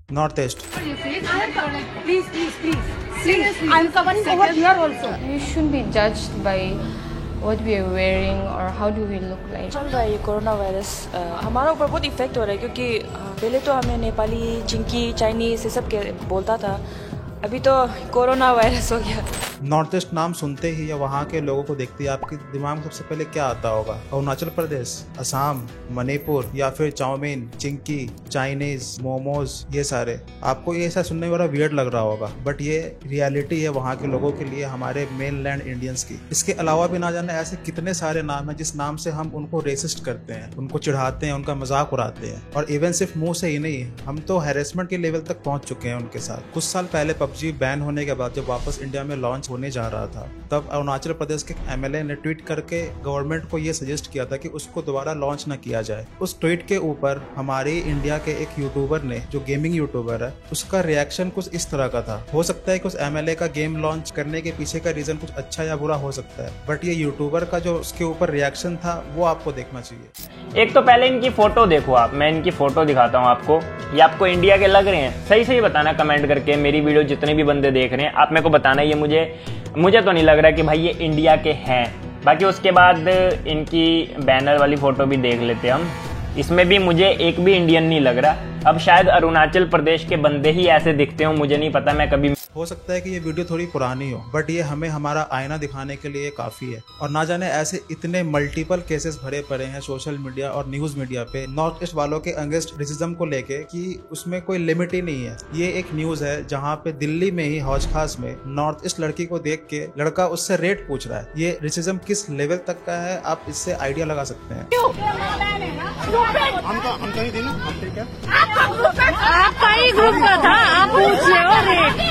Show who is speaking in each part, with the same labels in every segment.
Speaker 1: North east.
Speaker 2: Seriously, I'm covering over here also.
Speaker 3: You shouldn't be judged by what we are wearing or how do we look like.
Speaker 4: चल रहा है ये corona virus, हमारा ऊपर बहुत effect हो रहा है क्योंकि पहले तो हमें नेपाली, चिंकी, चाइनीज ये सब के बोलता था, अभी तो कोरोना वायरस हो गया।
Speaker 1: नॉर्थ ईस्ट नाम सुनते ही या वहाँ के लोगों को देखते ही आपके दिमाग में सबसे पहले क्या आता होगा? अरुणाचल प्रदेश, असम, मणिपुर या फिर चाउमीन, चिंकी, चाइनीज, मोमोज, ये सारे। आपको ये ऐसा सुनने में बड़ा वियर्ड लग रहा होगा, बट ये रियलिटी है वहाँ के लोगों के लिए, हमारे मेन लैंड इंडियंस की। इसके अलावा भी ना जाने ऐसे कितने सारे नाम हैं जिस नाम से हम उनको रेसिस्ट करते हैं, उनको चिढ़ाते हैं, उनका मजाक उड़ाते हैं। और इवन सिर्फ मुंह से ही नहीं, हम तो हैरेसमेंट के लेवल तक पहुंच चुके हैं उनके साथ। कुछ साल पहले पबजी बैन होने के बाद जब वापस इंडिया में लॉन्च होने जा रहा था, तब अरुणाचल प्रदेश के एमएलए ने ट्वीट करके गवर्नमेंट को ये सजेस्ट किया था कि उसको दोबारा लॉन्च न किया जाए। उस ट्वीट के ऊपर हमारे इंडिया के एक यूट्यूबर ने, जो गेमिंग यूट्यूबर है, उसका रिएक्शन कुछ इस तरह का था। हो सकता है कि उस एमएलए का गेम लॉन्च करने के पीछे का रीजन कुछ अच्छा या बुरा हो सकता है, बट ये यूट्यूबर का जो उसके ऊपर रिएक्शन था वो आपको देखना चाहिए।
Speaker 5: एक तो पहले इनकी फोटो देखो आप, मैं इनकी फोटो दिखाता हूँ आपको। ये आपको इंडिया के लग रहे हैं? सही सही बताना कमेंट करके। मेरी वीडियो जितने भी बंदे देख रहे हैं, आप मेरे को बताना ये मुझे तो नहीं लग रहा कि भाई ये इंडिया के हैं। बाकी उसके बाद इनकी बैनर वाली फोटो भी देख लेते हम। इसमें भी मुझे एक भी इंडियन नहीं लग रहा। अब शायद अरुणाचल प्रदेश के बंदे ही ऐसे दिखते हो, मुझे नहीं पता, मैं कभी।
Speaker 1: हो सकता है कि ये वीडियो थोड़ी पुरानी हो, बट ये हमें हमारा आईना दिखाने के लिए काफ़ी है। और ना जाने ऐसे इतने मल्टीपल केसेस भरे पड़े हैं सोशल मीडिया और न्यूज़ मीडिया पे नॉर्थ ईस्ट वालों के अगेंस्ट रेसिज्म को लेके कि उसमें कोई लिमिट ही नहीं है। ये एक न्यूज़ है जहाँ पे दिल्ली में ही हौज खास में नॉर्थ ईस्ट लड़की को देख के लड़का उससे रेट पूछ रहा है। ये रेसिज्म किस लेवल तक का है, आप इससे आइडिया लगा सकते हैं।
Speaker 2: आपका ही ग्रुप का था, आप पूछ रहे हो रेट।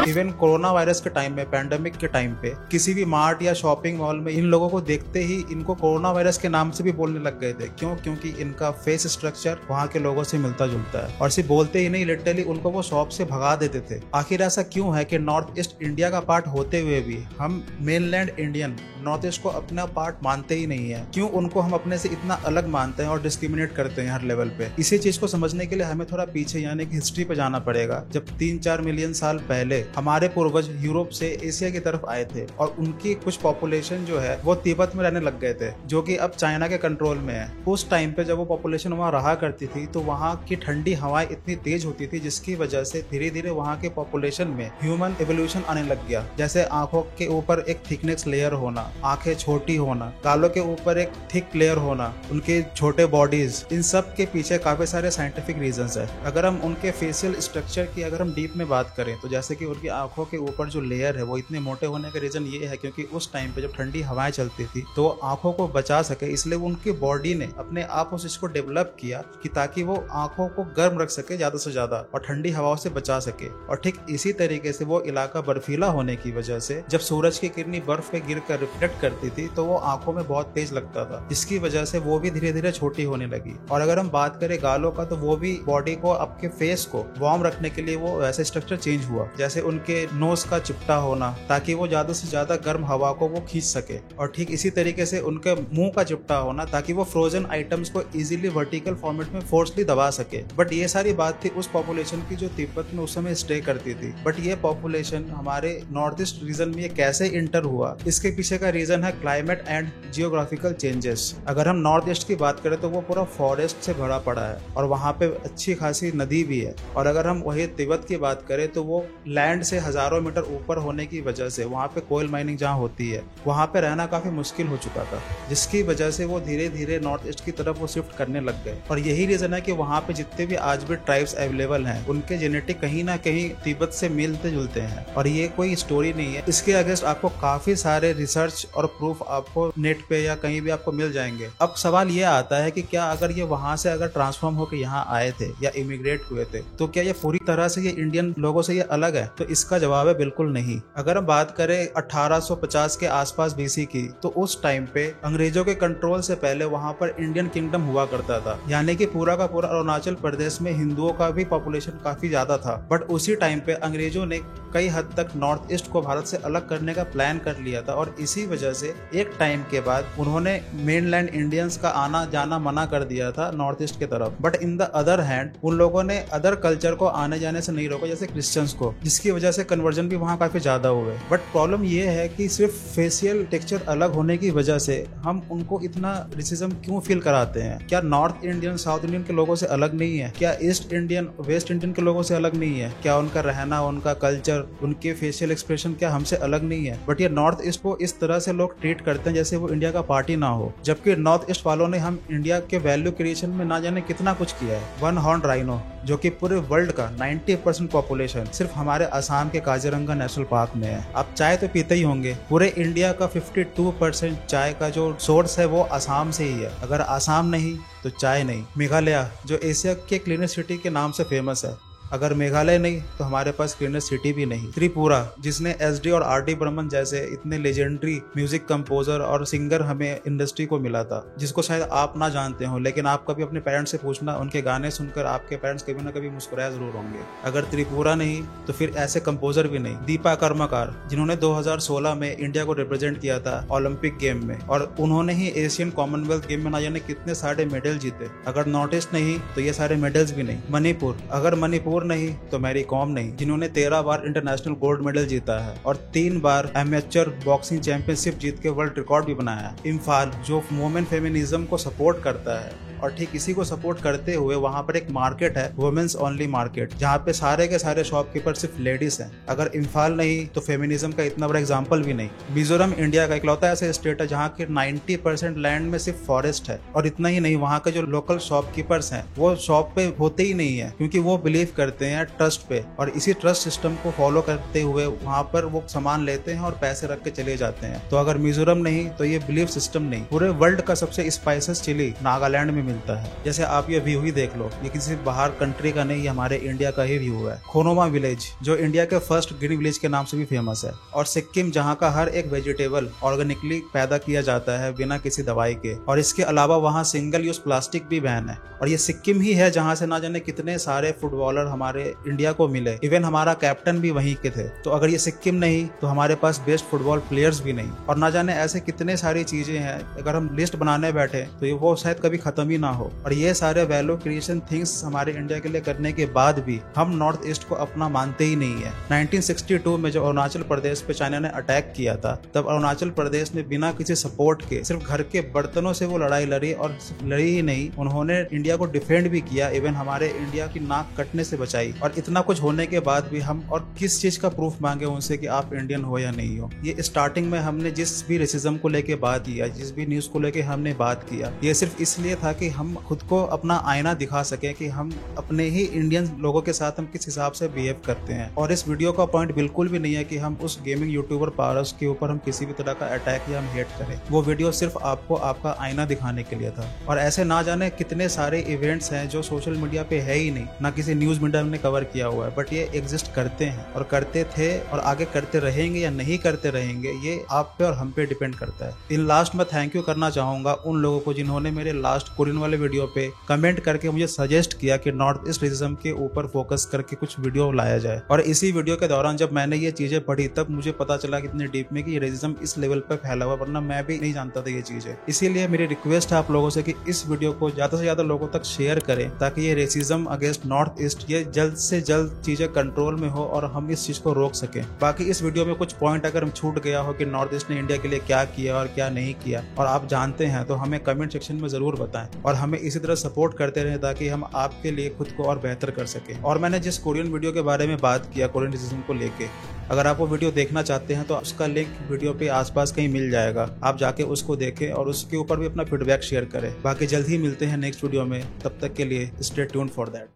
Speaker 1: इवन कोरोना वायरस के टाइम में, पैंडेमिक के टाइम पे, किसी भी मार्ट या शॉपिंग मॉल में इन लोगों को देखते ही इनको कोरोना वायरस के नाम से भी बोलने लग गए थे। क्यों? क्योंकि इनका फेस स्ट्रक्चर वहाँ के लोगों से मिलता जुलता है। और सिर्फ बोलते ही नहीं, लिटरली उनको वो शॉप से भगा देते थे। आखिर ऐसा क्यों है कि नॉर्थ ईस्ट इंडिया का पार्ट होते हुए भी हम मेनलैंड इंडियन नॉर्थ ईस्ट को अपना पार्ट मानते ही नहीं है? क्यों उनको हम अपने से इतना अलग मानते हैं और डिस्क्रिमिनेट करते हैं हर लेवल पे? इसी चीज को समझने के लिए हमें थोड़ा पीछे यानी कि हिस्ट्री पे जाना पड़ेगा। जब 3-4 मिलियन साल पहले हमारे पूर्वज यूरोप से एशिया की तरफ आए थे और उनकी कुछ पॉपुलेशन जो है वो तिब्बत में रहने लग गए थे, जो कि अब चाइना के कंट्रोल में है। उस टाइम पे जब वो पॉपुलेशन वहाँ रहा करती थी तो वहाँ की ठंडी हवाएं इतनी तेज होती थी जिसकी वजह से धीरे धीरे वहाँ के पॉपुलेशन में ह्यूमन एवोल्यूशन आने लग गया। जैसे आंखों के ऊपर एक थिकनेस लेयर होना, आंखें छोटी होना, गालों के ऊपर एक थिक लेयर होना, उनके छोटे बॉडीज, इन सब के पीछे काफी सारे साइंटिफिक रीजंस है। अगर हम उनके फेशियल स्ट्रक्चर की अगर हम डीप में बात करें तो जैसे कि उनकी आंखों के ऊपर जो लेयर है वो इतने मोटे होने का रीजन ये है क्योंकि उस टाइम पे जब ठंडी हवाएं चलती थी तो वो आंखों को बचा सके, इसलिए उनकी बॉडी ने अपने आप उस चीज को डेवलप किया कि ताकि वो आंखों को गर्म रख सके ज्यादा से ज्यादा और ठंडी हवाओं से बचा सके। और ठीक इसी तरीके से वो इलाका बर्फीला होने की वजह से जब सूरज की किरणें बर्फ पे गिर कर रिफ्लेक्ट करती थी तो वो आंखों में बहुत तेज लगता था, जिसकी वजह से वो भी धीरे धीरे छोटी होने लगी। और अगर हम बात करें गालों का तो वो भी बॉडी को, आपके फेस को वार्म रखने के लिए वो वैसे स्ट्रक्चर चेंज हुआ, जैसे उनके नोज का चिपटा होना ताकि वो ज्यादा से ज्यादा गर्म हवा को वो खींच सके। और ठीक इसी तरीके से उनके मुंह का चिपटा होना ताकि वो फ्रोजन आइटम्स को इजीली वर्टिकल फॉर्मेट में फोर्सली दबा सके। बट ये सारी बात थी उस पॉपुलेशन की जो तिब्बत में उस समय स्टे करती थी। बट ये पॉपुलेशन हमारे नॉर्थ ईस्ट रीजन में कैसे इंटर हुआ, इसके पीछे का रीजन है क्लाइमेट एंड जियोग्राफिकल चेंजेस। अगर हम नॉर्थ ईस्ट की बात करें तो वो पूरा फॉरेस्ट से भरा पड़ा है और वहाँ पे अच्छी खासी नदी भी है। और अगर हम वही तिब्बत की बात करें तो वो लैंड से हजारों मीटर ऊपर होने की वजह से वहाँ पे कोयल माइनिंग जहाँ होती है वहाँ पे रहना काफी मुश्किल हो चुका था, जिसकी वजह से वो धीरे धीरे नॉर्थ ईस्ट की तरफ वो शिफ्ट करने लग गए। और यही रीजन है कि वहाँ पे जितने भी आज भी ट्राइब्स अवेलेबल हैं उनके जेनेटिक कहीं ना कहीं तिब्बत से मिलते जुलते हैं। और ये कोई स्टोरी नहीं है, इसके अगेंस्ट आपको काफी सारे रिसर्च और प्रूफ आपको नेट पे या कहीं भी आपको मिल जाएंगे। अब सवाल ये आता है कि क्या अगर ये वहाँ से अगर ट्रांसफॉर्म होकर यहाँ आए थे या इमिग्रेट हुए थे तो क्या ये पूरी तरह से ये इंडियन लोगों से ये अलग है? तो इसका जवाब है बिल्कुल नहीं। अगर हम बात करें 1850 के आसपास बीसी की तो उस टाइम पे अंग्रेजों के कंट्रोल से पहले वहाँ पर इंडियन किंगडम हुआ करता था, यानी कि पूरा का पूरा अरुणाचल प्रदेश में हिंदुओं का भी पॉपुलेशन काफी ज्यादा था। बट उसी टाइम पे अंग्रेजों ने कई हद तक नॉर्थ ईस्ट को भारत से अलग करने का प्लान कर लिया था और इसी वजह से एक टाइम के बाद उन्होंने मेनलैंड इंडियंस का आना जाना मना कर दिया था नॉर्थ ईस्ट की तरफ। But in the other hand उन लोगों ने अदर कल्चर को आने जाने से नहीं रोका, जैसे क्रिश्चियंस को, जिसकी वजह से कन्वर्जन भी वहाँ काफी ज्यादा हुए। बट प्रॉब्लम ये है कि सिर्फ फेशियल टेक्सचर अलग होने की वजह से हम उनको इतना रेसिज्म क्यों फील कराते हैं? क्या नॉर्थ इंडियन साउथ इंडियन के लोगों से अलग नहीं है? क्या ईस्ट इंडियन वेस्ट इंडियन के लोगों से अलग नहीं है? क्या उनका रहना, उनका कल्चर, उनके फेशियल एक्सप्रेशन क्या हमसे अलग नहीं है? बट ये नॉर्थ ईस्ट को इस तरह से लोग ट्रीट करते हैं जैसे वो इंडिया का पार्टी ना हो, जबकि नॉर्थ ईस्ट वालों ने हम इंडिया के वैल्यू क्रिएशन में ना जाने कितना कुछ किया है। वन हॉर्न राइनो, जो कि पूरे वर्ल्ड का 90% पॉपुलेशन सिर्फ हमारे असम के काजीरंगा नेशनल पार्क में है। आप चाय तो पीते ही होंगे, पूरे इंडिया का 52% चाय का जो सोर्स है वो असम से ही है। अगर असम नहीं तो चाय नहीं। मेघालय, जो एशिया के क्लीनेस्ट सिटी के नाम से फेमस है, अगर मेघालय नहीं तो हमारे पास क्लीनेस्ट सिटी भी नहीं। त्रिपुरा, जिसने SD और RD बर्मन जैसे इतने लेजेंडरी म्यूजिक कंपोजर और सिंगर हमें इंडस्ट्री को मिला था, जिसको शायद आप ना जानते हो, लेकिन आप कभी अपने पेरेंट्स से पूछना, उनके गाने सुनकर आपके पेरेंट्स कभी ना कभी मुस्कुराए जरूर होंगे। अगर त्रिपुरा नहीं तो फिर ऐसे कंपोजर भी नहीं। दीपा कर्मकार, जिन्होंने 2016 में इंडिया को रिप्रेजेंट किया था ओलंपिक गेम में, और उन्होंने ही एशियन कॉमनवेल्थ गेम में ना जाने कितने सारे मेडल जीते। अगर नॉर्थ ईस्ट नहीं तो ये सारे मेडल्स भी नहीं। मणिपुर, अगर मणिपुर नहीं तो मैरी कॉम नहीं, जिन्होंने 13 बार इंटरनेशनल गोल्ड मेडल जीता है और 3 बार एमेच्योर बॉक्सिंग चैंपियनशिप जीत के वर्ल्ड रिकॉर्ड भी बनाया है। इम्फाल, जो वुमेन फेमिनिज्म को सपोर्ट करता है, और ठीक इसी को सपोर्ट करते हुए वहां पर एक मार्केट है, वुमेन्स ओनली मार्केट, जहाँ पे सारे के सारे शॉपकीपर सिर्फ लेडीज हैं। अगर इम्फाल नहीं तो फेमिनिज्म का इतना बड़ा एग्जाम्पल भी नहीं। मिजोरम इंडिया का इकलौता ऐसा स्टेट है जहाँ के 90% लैंड में सिर्फ फॉरेस्ट है, और इतना ही नहीं, वहाँ के जो लोकल शॉपकीपर्स हैं वो शॉप पे होते ही नहीं है, क्योंकि वो बिलीव करते हैं ट्रस्ट पे, और इसी ट्रस्ट सिस्टम को फॉलो करते हुए वहाँ पर वो सामान लेते हैं और पैसे रख के चले जाते हैं। तो अगर मिजोरम नहीं तो ये बिलीफ सिस्टम नहीं। पूरे वर्ल्ड का सबसे स्पाइसेस चिली नागालैंड में मिलता है। जैसे आप ये व्यू ही देख लो, ये किसी बाहर कंट्री का नहीं, ये हमारे इंडिया का ही व्यू है। खोनोमा विलेज, जो इंडिया के फर्स्ट ग्रीन विलेज के नाम से भी फेमस है, और सिक्किम, जहाँ का हर एक वेजिटेबल ऑर्गेनिकली पैदा किया जाता है बिना किसी दवाई के, और इसके अलावा वहाँ सिंगल यूज प्लास्टिक भी बैन है। और ये सिक्किम ही है जहाँ से ना जाने कितने सारे फुटबॉलर हमारे इंडिया को मिले, इवन हमारा कैप्टन भी वहीं के थे। तो अगर ये सिक्किम नहीं तो हमारे पास बेस्ट फुटबॉल प्लेयर्स भी नहीं, और ना जाने ऐसे कितने सारी चीजें हैं, अगर हम लिस्ट बनाने बैठे तो ये वो शायद कभी खत्म ही ना हो। और ये सारे वैल्यू क्रिएशन थिंग्स हमारे इंडिया के लिए करने के बाद भी हम नॉर्थ ईस्ट को अपना मानते ही नहीं है। 1962 में जब अरुणाचल प्रदेश पे चाइना ने अटैक किया था, तब अरुणाचल प्रदेश ने बिना किसी सपोर्ट के सिर्फ घर के बर्तनों से वो लड़ाई लड़ी, और लड़ी ही नहीं, उन्होंने इंडिया को डिफेंड भी किया, इवन हमारे इंडिया की नाक कटने से बचाई। और इतना कुछ होने के बाद भी हम और किस चीज का प्रूफ मांगे उनसे कि आप इंडियन हो या नहीं हो। ये स्टार्टिंग में हमने जिस भी रेसिज्म को लेके बात किया, जिस भी न्यूज को लेके हमने बात किया, ये सिर्फ इसलिए था कि हम खुद को अपना आईना दिखा सके कि हम अपने ही इंडियन लोगों के साथ हम किस हिसाब से बिहेव करते हैं। और इस वीडियो का पॉइंट बिल्कुल भी नहीं है कि हम उस गेमिंग यूट्यूबर पारस के ऊपर हम किसी भी तरह का अटैक या हम हेट करें। वो वीडियो सिर्फ आपको आपका आईना दिखाने के लिए था। और ऐसे ना जाने कितने सारे इवेंट्स हैं जो सोशल मीडिया पे है ही नहीं, ना किसी न्यूज मीडिया ने कवर किया हुआ है, बट ये एग्जिस्ट करते हैं और करते थे और आगे करते रहेंगे या नहीं करते रहेंगे, ये आप पे और हम पे डिपेंड करता है। इन लास्ट में थैंक यू करना चाहूंगा उन लोगों को जिन्होंने मेरे लास्ट कोरियन वाले वीडियो पे कमेंट करके मुझे सजेस्ट किया कि नॉर्थ ईस्ट रेसिज्म के ऊपर फोकस करके कुछ वीडियो लाया जाए। और इसी वीडियो के दौरान जब मैंने ये चीजें पढ़ी तब मुझे पता चला कितने डीप में कि ये रेसिज्म इस लेवल पर फैला हुआ, वरना मैं भी नहीं जानता था ये चीजें। इसीलिए मेरी रिक्वेस्ट है आप लोगों से कि इस वीडियो को ज्यादा से ज्यादा लोगों तक शेयर करें, ताकि ये रेसिज्म अगेंस्ट नॉर्थ ईस्ट ये जल्द से जल्द चीजें कंट्रोल में हो और हम इस चीज को रोक सकें। बाकी इस वीडियो में कुछ पॉइंट अगर हम छूट गया हो कि नॉर्थ ईस्ट ने इंडिया के लिए क्या किया और क्या नहीं किया, और आप जानते हैं, तो हमें कमेंट सेक्शन में जरूर बताएं और हमें इसी तरह सपोर्ट करते रहें ताकि हम आपके लिए खुद को और बेहतर कर सकें। और मैंने जिस कोरियन वीडियो के बारे में बात किया, कोरियन रेसिज्म को लेके, अगर आप वो वीडियो देखना चाहते हैं तो उसका लिंक वीडियो पे आसपास कहीं मिल जाएगा, आप जाके उसको देखें और उसके ऊपर भी अपना फीडबैक शेयर करें। बाकी जल्द ही मिलते हैं नेक्स्ट वीडियो में, तब तक के लिए स्टे ट्यून्ड फॉर दैट।